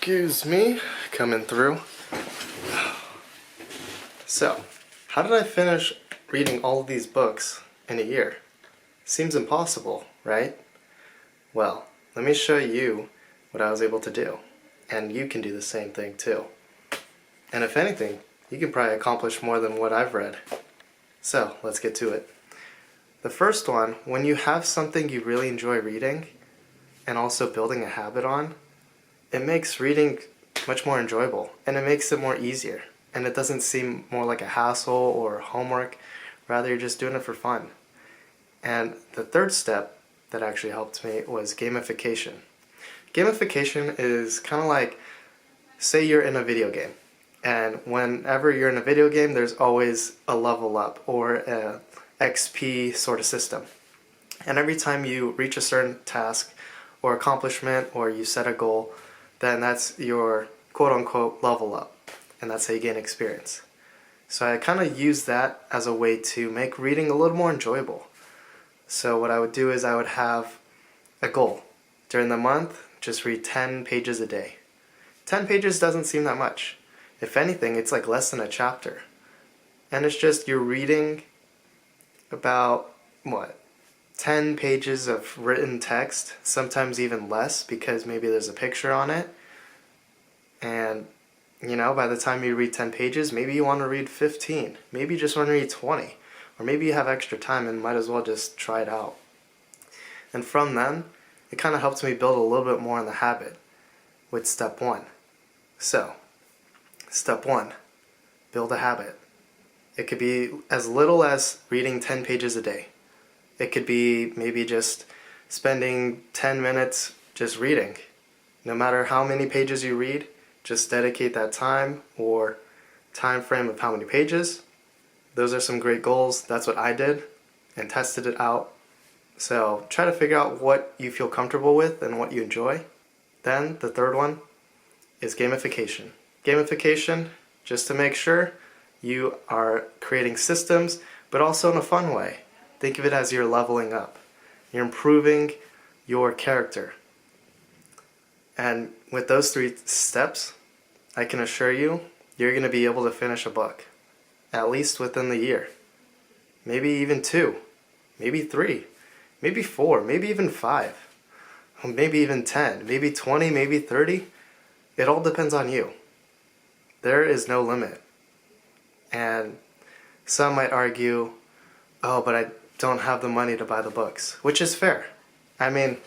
Excuse me, coming through. So, how did I finish reading all of these books in a year? Seems impossible, right? Well, let me show you what I was able to do, and you can do the same thing too. And if anything, you can probably accomplish more than what I've read. So, let's get to it. The first one, when you have something you really enjoy reading, and also building a habit on, it makes reading much more enjoyable, and it makes it more easier, and it doesn't seem more like a hassle or homework. Rather, you're just doing it for fun. And the third step that actually helped me was gamification. Gamification is kind of like, say you're in a video game, and whenever you're in a video game, there's always a level up or a XP sort of system. And every time you reach a certain task or accomplishment, or you set a goal, then that's your quote-unquote level up, and that's how you gain experience. So I kind of use that as a way to make reading a little more enjoyable. So what I would do is I would have a goal. During the month, just read 10 pages a day. 10 pages doesn't seem that much. If anything, it's like less than a chapter. And it's just you're reading about, 10 pages of written text, sometimes even less because maybe there's a picture on it. And, by the time you read 10 pages, maybe you want to read 15. Maybe you just want to read 20. Or maybe you have extra time and might as well just try it out. And from then, it kind of helps me build a little bit more in the habit with step 1. So, step 1, build a habit. It could be as little as reading 10 pages a day. It could be maybe just spending 10 minutes just reading. No matter how many pages you read, just dedicate that time or time frame of how many pages. Those are some great goals. That's what I did and tested it out. So try to figure out what you feel comfortable with and what you enjoy. Then the third one is gamification. Gamification, just to make sure you are creating systems, but also in a fun way. Think of it as you're leveling up. You're improving your character. And with those 3 steps, I can assure you, you're going to be able to finish a book. At least within the year. Maybe even 2. Maybe 3. Maybe 4. Maybe even 5. Maybe even 10. Maybe 20. Maybe 30. It all depends on you. There is no limit. And some might argue, oh, but I don't have the money to buy the books, which is fair. I mean,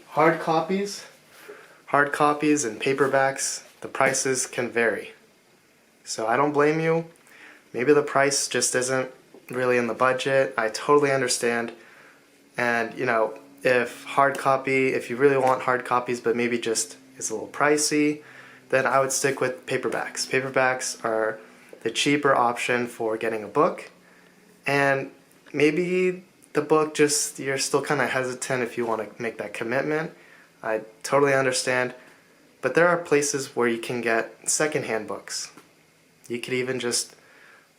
hard copies and paperbacks, the prices can vary. So I don't blame you. Maybe the price just isn't really in the budget. I totally understand. And, if you really want hard copies, but maybe just it's a little pricey, then I would stick with paperbacks. Paperbacks are the cheaper option for getting a book. And maybe the book you're still kind of hesitant if you want to make that commitment. I totally understand. But there are places where you can get secondhand books. You could even just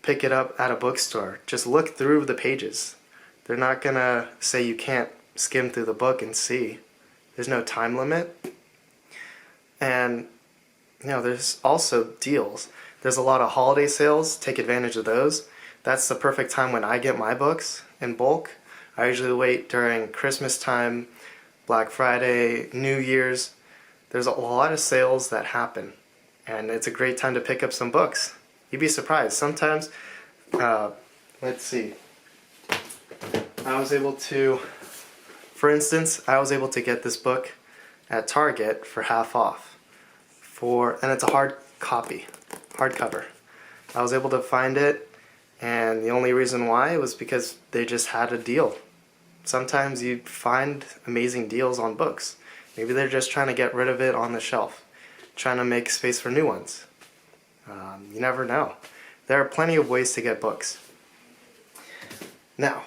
pick it up at a bookstore. Just look through the pages. They're not going to say you can't skim through the book and see. There's no time limit. And, there's also deals. There's a lot of holiday sales. Take advantage of those. That's the perfect time when I get my books in bulk. I usually wait during Christmas time, Black Friday, New Year's. There's a lot of sales that happen, and it's a great time to pick up some books. You'd be surprised. Sometimes, let's see, for instance, I was able to get this book at Target for half off. And it's a hardcover. I was able to find it, and the only reason why was because they just had a deal. Sometimes you find amazing deals on books. Maybe they're just trying to get rid of it on the shelf, trying to make space for new ones. You never know. There are plenty of ways to get books. Now,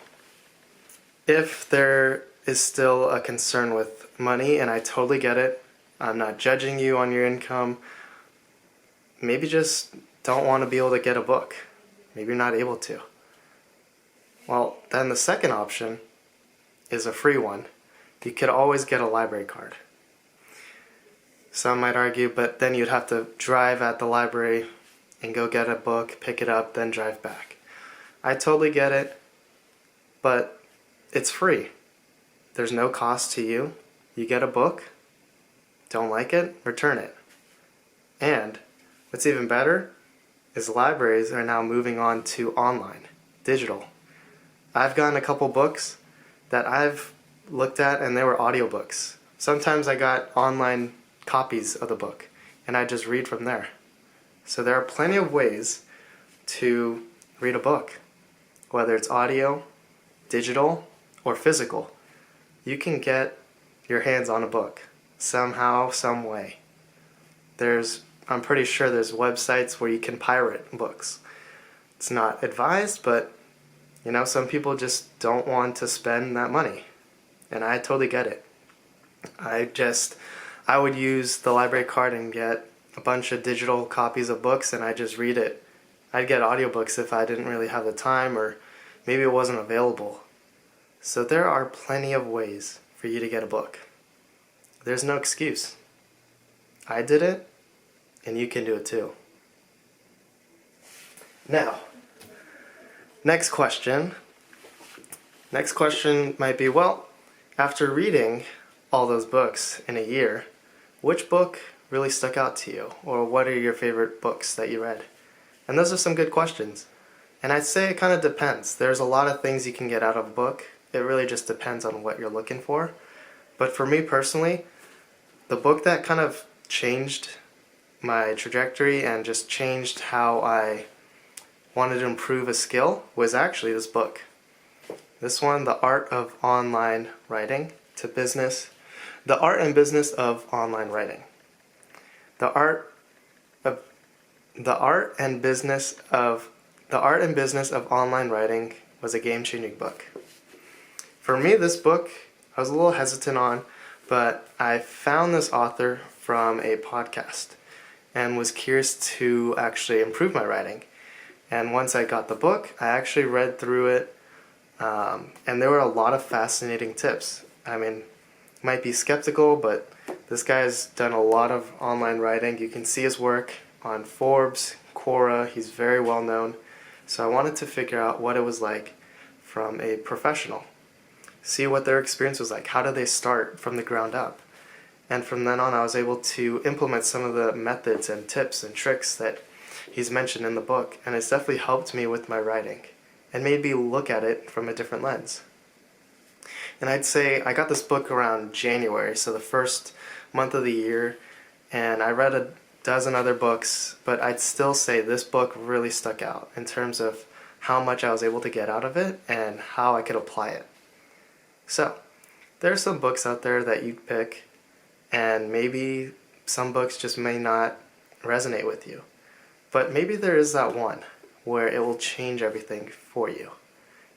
if there is still a concern with money, and I totally get it, I'm not judging you on your income, maybe just don't want to be able to get a book. Maybe you're not able to. Well, then the second option is a free one. You could always get a library card. Some might argue, but then you'd have to drive at the library and go get a book, pick it up, then drive back. I totally get it, but it's free. There's no cost to you. You get a book, don't like it, return it. And what's even better is libraries are now moving on to online, digital. I've gotten a couple books that I've looked at and they were audiobooks. Sometimes I got online copies of the book and I just read from there. So there are plenty of ways to read a book, whether it's audio, digital, or physical. You can get your hands on a book somehow, some way. I'm pretty sure there's websites where you can pirate books. It's not advised, but some people just don't want to spend that money. And I totally get it. I would use the library card and get a bunch of digital copies of books and I just read it. I'd get audiobooks if I didn't really have the time or maybe it wasn't available. So there are plenty of ways for you to get a book. There's no excuse. I did it, and you can do it too. Now, next question. Next question might be, well, after reading all those books in a year, which book really stuck out to you? Or what are your favorite books that you read? And those are some good questions. And I'd say it kind of depends. There's a lot of things you can get out of a book. It really just depends on what you're looking for. But for me personally, the book that kind of changed my trajectory and just changed how I wanted to improve a skill was actually this book. This one, The Art of Online Writing to Business. The Art and Business of Online Writing. The Art and Business of Online Writing was a game-changing book. For me, this book, I was a little hesitant on, but I found this author from a podcast and was curious to actually improve my writing. And once I got the book, I actually read through it, and there were a lot of fascinating tips. I mean, might be skeptical, but this guy's done a lot of online writing. You can see his work on Forbes, Quora. He's very well known. So I wanted to figure out what it was like from a professional. See what their experience was like. How did they start from the ground up? And from then on, I was able to implement some of the methods and tips and tricks that he's mentioned in the book. And it's definitely helped me with my writing and made me look at it from a different lens. And I'd say I got this book around January, so the first month of the year, and I read a dozen other books, but I'd still say this book really stuck out in terms of how much I was able to get out of it and how I could apply it. So, there are some books out there that you pick, and maybe some books just may not resonate with you. But maybe there is that one where it will change everything for you.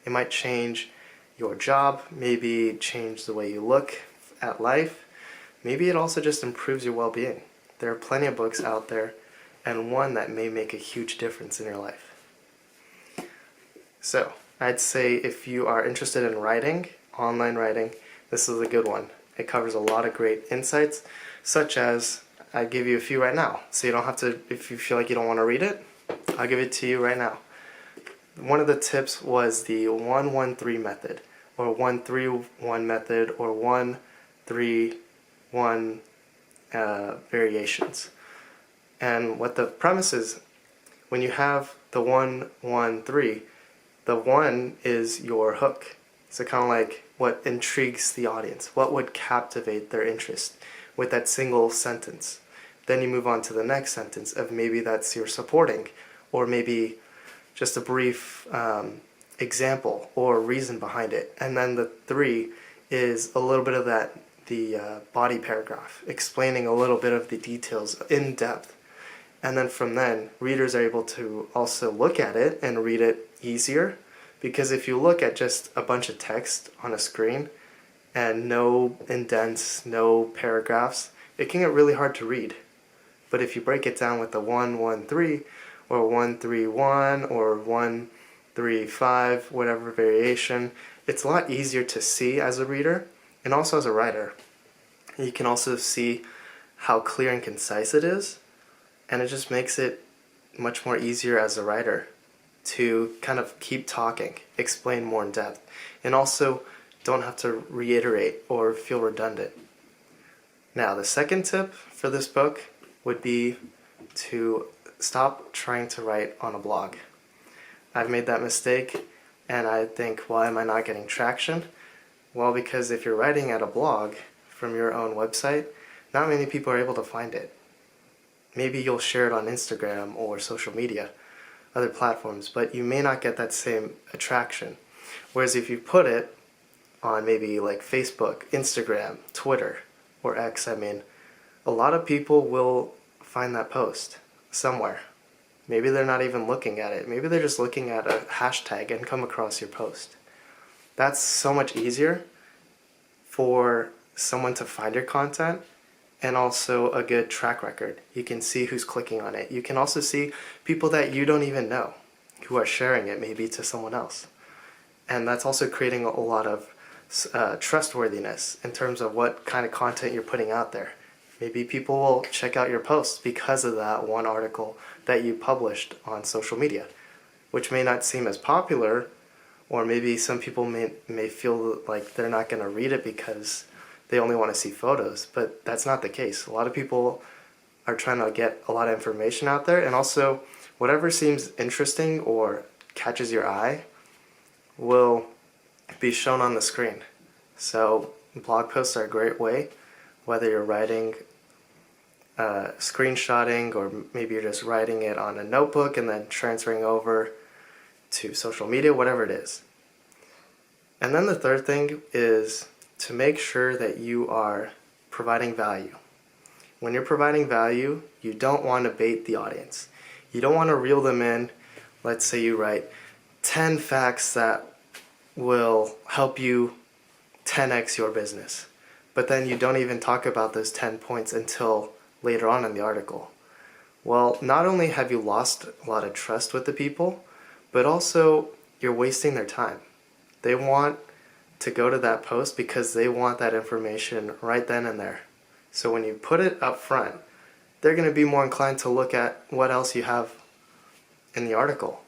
It might change your job, maybe change the way you look at life. Maybe it also just improves your well-being. There are plenty of books out there, and one that may make a huge difference in your life. So, I'd say if you are interested in writing, online writing, this is a good one. It covers a lot of great insights, such as, I give you a few right now. So you don't have to, if you feel like you don't want to read it, I'll give it to you right now. One of the tips was the 1-1-3 method, or 1-3-1 method, or 1-3-1 variations. And what the premise is, when you have the 1-1-3, the 1 is your hook. So kind of like what intrigues the audience, what would captivate their interest with that single sentence. Then you move on to the next sentence of maybe that's your supporting, or maybe just a brief example or reason behind it. And then the 3 is a little bit of the body paragraph, explaining a little bit of the details in depth. And then from then, readers are able to also look at it and read it easier, because if you look at just a bunch of text on a screen and no indents, no paragraphs, it can get really hard to read. But if you break it down with the 1-1-3 or 1-3-1 or 1-3-5, whatever variation, it's a lot easier to see as a reader and also as a writer. You can also see how clear and concise it is, and it just makes it much more easier as a writer to kind of keep talking, explain more in depth, and also don't have to reiterate or feel redundant. Now, the second tip for this book would be to stop trying to write on a blog. I've made that mistake, and I think, why am I not getting traction? Well, because if you're writing at a blog from your own website, not many people are able to find it. Maybe you'll share it on Instagram or social media, other platforms, but you may not get that same attraction. Whereas if you put it on maybe like Facebook, Instagram, Twitter, or X, a lot of people will find that post somewhere. Maybe they're not even looking at it. Maybe they're just looking at a hashtag and come across your post. That's so much easier for someone to find your content, and also a good track record. You can see who's clicking on it. You can also see people that you don't even know who are sharing it maybe to someone else. And that's also creating a lot of trustworthiness in terms of what kind of content you're putting out there. Maybe people will check out your posts because of that one article that you published on social media, which may not seem as popular, or maybe some people may feel like they're not going to read it because they only want to see photos, but that's not the case. A lot of people are trying to get a lot of information out there, and also whatever seems interesting or catches your eye will be shown on the screen. So blog posts are a great way, whether you're writing, screenshotting, or maybe you're just writing it on a notebook and then transferring over to social media, whatever it is. And then the third thing is to make sure that you are providing value. When you're providing value, you don't want to bait the audience. You don't want to reel them in. Let's say you write 10 facts that will help you 10x your business, but then you don't even talk about those 10 points until later on in the article. Well, not only have you lost a lot of trust with the people, but also you're wasting their time. They want to go to that post because they want that information right then and there. So when you put it up front, they're going to be more inclined to look at what else you have in the article.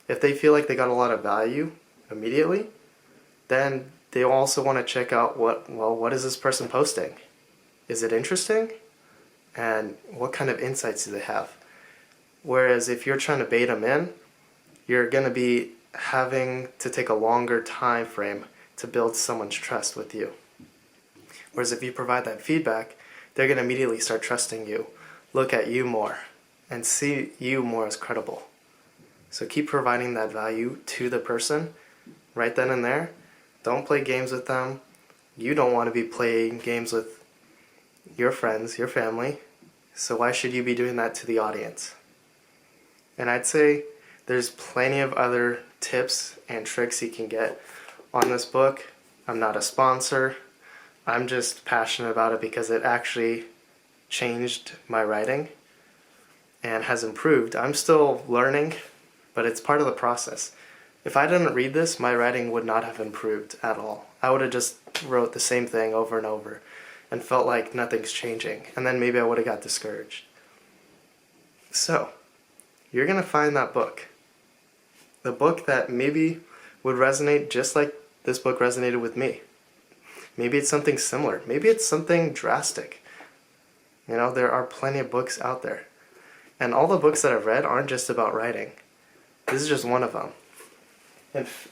If they feel like they got a lot of value immediately, then they also want to check out what is this person posting? Is it interesting? And what kind of insights do they have? Whereas if you're trying to bait them in, you're going to be having to take a longer time frame to build someone's trust with you. Whereas if you provide that feedback, they're going to immediately start trusting you, look at you more, and see you more as credible. So keep providing that value to the person right then and there. Don't play games with them. You don't want to be playing games with your friends, your family, so why should you be doing that to the audience? And I'd say there's plenty of other tips and tricks you can get on this book. I'm not a sponsor. I'm just passionate about it because it actually changed my writing and has improved. I'm still learning, but it's part of the process. If I didn't read this, my writing would not have improved at all. I would have just wrote the same thing over and over and felt like nothing's changing, and then maybe I would have got discouraged. So, you're going to find that book. The book that maybe would resonate just like this book resonated with me. Maybe it's something similar. Maybe it's something drastic. You know, there are plenty of books out there. And all the books that I've read aren't just about writing. This is just one of them.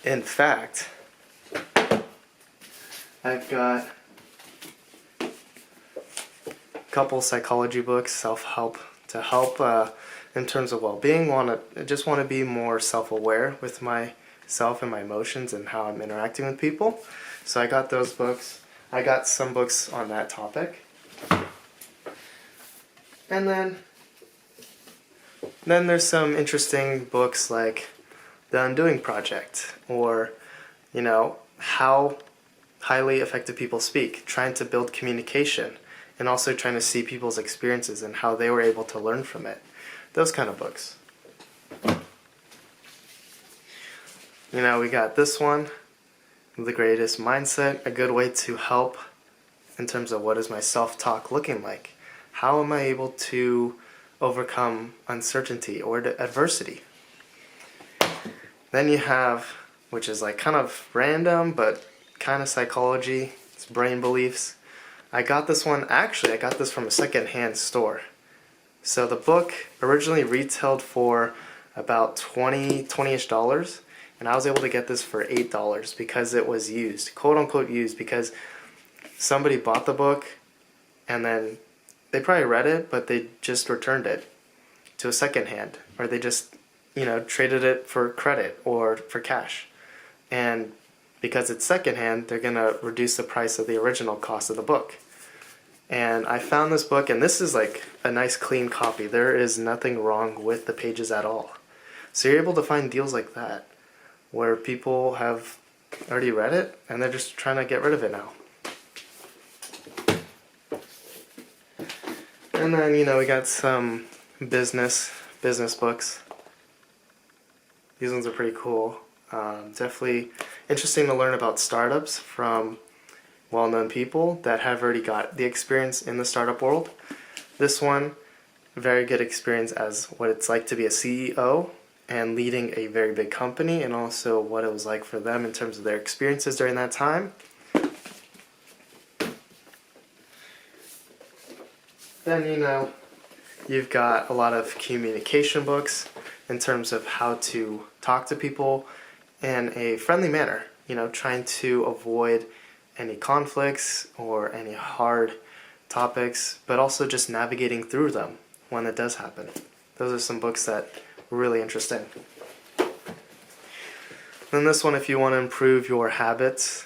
In fact, I've got a couple psychology books, self-help, to help in terms of well-being. I just want to be more self-aware with myself and my emotions and how I'm interacting with people. So I got those books. I got some books on that topic. And then there's some interesting books like The Undoing Project, or, you know, How Highly Effective People Speak, trying to build communication, and also trying to see people's experiences and how they were able to learn from it. Those kind of books. You know, we got this one, The Greatest Mindset, a good way to help in terms of what is my self-talk looking like. how am I able to overcome uncertainty or adversity? Then you have, which is like kind of random, but kind of psychology, it's brain beliefs. I got this from a secondhand store. So the book originally retailed for about $20-ish, and I was able to get this for $8 because it was used, quote unquote used, because somebody bought the book and then they probably read it, but they just returned it to a secondhand, or they just, traded it for credit or for cash. And because it's secondhand, they're gonna reduce the price of the original cost of the book. And I found this book, and this is like a nice clean copy. There is nothing wrong with the pages at all. So you're able to find deals like that, where people have already read it, and they're just trying to get rid of it now. And then, we got some business books. These ones are pretty cool. Definitely interesting to learn about startups from well-known people that have already got the experience in the startup world. This one, very good experience as what it's like to be a CEO and leading a very big company, and also what it was like for them in terms of their experiences during that time. Then, you've got a lot of communication books in terms of how to talk to people in a friendly manner, trying to avoid any conflicts or any hard topics, but also just navigating through them when it does happen. Those are some books that were really interesting. Then this one, if you want to improve your habits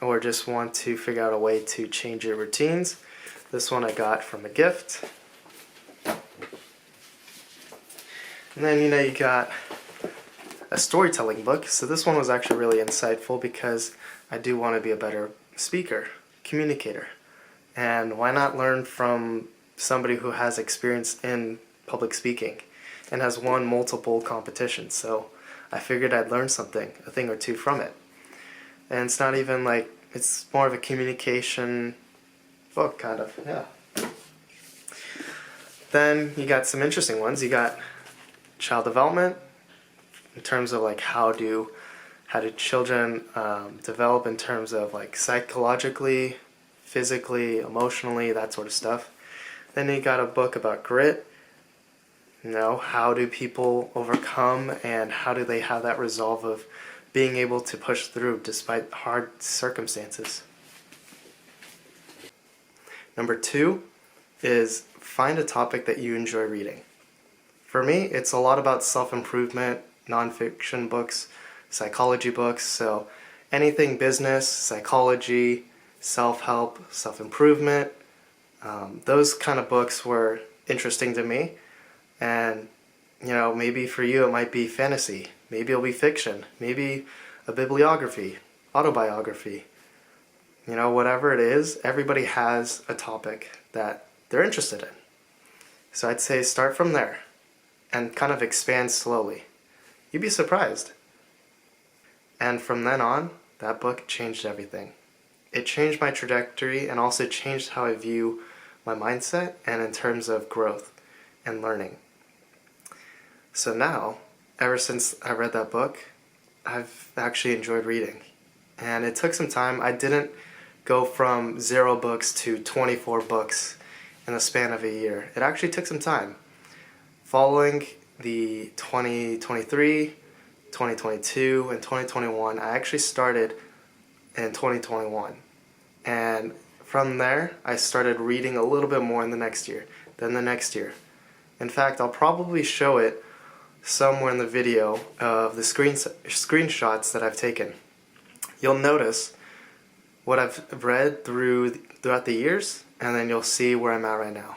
or just want to figure out a way to change your routines, this one I got from a gift. And then, you got a storytelling book. So this one was actually really insightful because I do want to be a better speaker, communicator. And why not learn from somebody who has experience in public speaking and has won multiple competitions? So I figured I'd learn something, a thing or two from it. And it's not even like, it's more of a communication book, kind of, yeah. Then you got some interesting ones. You got child development, in terms of like how do children develop in terms of like psychologically, physically, emotionally, that sort of stuff. Then you got a book about grit. How do people overcome, and how do they have that resolve of being able to push through despite hard circumstances. Number 2 is find a topic that you enjoy reading. For me, it's a lot about self-improvement, nonfiction books, psychology books, so anything business, psychology, self-help, self-improvement, those kind of books were interesting to me. And, maybe for you it might be fantasy, maybe it'll be fiction, maybe a bibliography, autobiography. Whatever it is, everybody has a topic that they're interested in. So I'd say start from there and kind of expand slowly. You'd be surprised. And from then on, that book changed everything. It changed my trajectory and also changed how I view my mindset and in terms of growth and learning. So now, ever since I read that book, I've actually enjoyed reading. And it took some time. I didn't go from 0 books to 24 books in the span of a year. It actually took some time. Following the 2023, 2022, and 2021, I actually started in 2021. And from there, I started reading a little bit more in the next year, then the next year. In fact, I'll probably show it somewhere in the video of the screenshots that I've taken. You'll notice what I've read throughout the years, and then you'll see where I'm at right now.